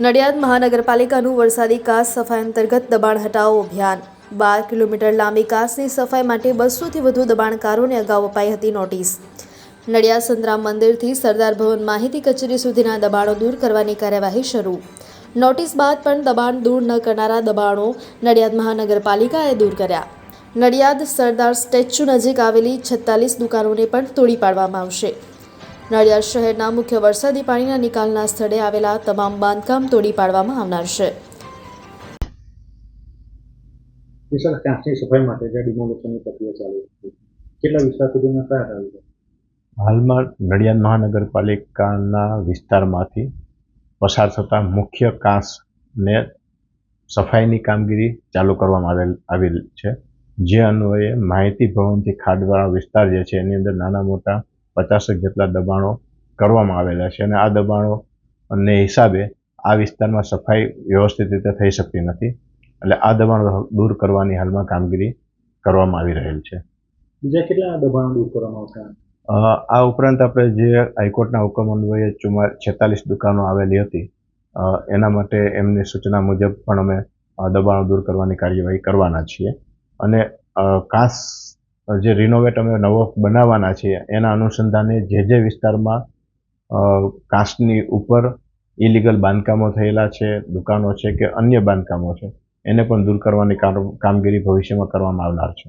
નડિયાદ મહાનગરપાલિકાનું વરસાદી કાસ સફાઈ અંતર્ગત દબાણ હટાવો અભિયાન 12 કિલોમીટર લાંબી કાસની સફાઈ માટે 200થી વધુ દબાણકારોને અગાઉ અપાઈ હતી નોટિસ। નડિયાદ સંતરામ મંદિરથી સરદાર ભવન માહિતી કચેરી સુધીના દબાણો દૂર કરવાની કાર્યવાહી શરૂ। નોટિસ બાદ પણ દબાણ દૂર ન કરનારા દબાણો નડિયાદ મહાનગરપાલિકાએ દૂર કર્યા। નડિયાદ સરદાર સ્ટેચ્યુ નજીક આવેલી 46 દુકાનોને પણ તોડી પાડવામાં આવશે। નડિયાદ શહેરના મુખ્ય વરસાદી પાણીના નિકાલના સ્થળે આવેલા તમામ બાંધકામ તોડી પાડવામાં આવનાર છે। કાચની સફાઈ માટે જે ડિમોલિશનની પ્રક્રિયા ચાલુ છે, કેટલા વિસ્તાર સુધીમાં કયા આવ્યું છે? હાલમાં નડિયાદ મહાનગરપાલિકાના વિસ્તારમાંથી પસાર થતા મુખ્ય કાંસને સફાઈની કામગીરી ચાલુ કરવામાં આવેલ છે। જે અન્વયે માહિતી ભવનથી ખાડવાળા વિસ્તાર જે છે એની અંદર નાના મોટા 50 જેટલા દબાણો કરવામાં આવેલા છે અને આ દબાણોને હિસાબે આ વિસ્તારમાં સફાઈ વ્યવસ્થિત રીતે થઈ શકતી નથી, એટલે આ દબાણો દૂર કરવાની હાલમાં કામગીરી કરવામાં આવી રહેલ છે। બીજા કેટલા દબાણો દૂર કરવામાં આવશે? આ ઉપરાંત આપણે જે હાઈકોર્ટના હુકમ અન્વયે 46 દુકાનો આવેલી હતી એના માટે એમની સૂચના મુજબ પણ અમે દબાણો દૂર કરવાની કાર્યવાહી કરવાના છીએ અને કાંસ જે રિનોવેટ અમે નવો બનાવવાના છીએ એના અનુસંધાને જે વિસ્તારમાં કાંસની ઉપર ઇલીગલ બાંધકામો થયેલા છે, દુકાનો છે કે અન્ય બાંધકામો છે એને પણ દૂર કરવાની કામગીરી ભવિષ્યમાં કરવામાં આવનાર છે।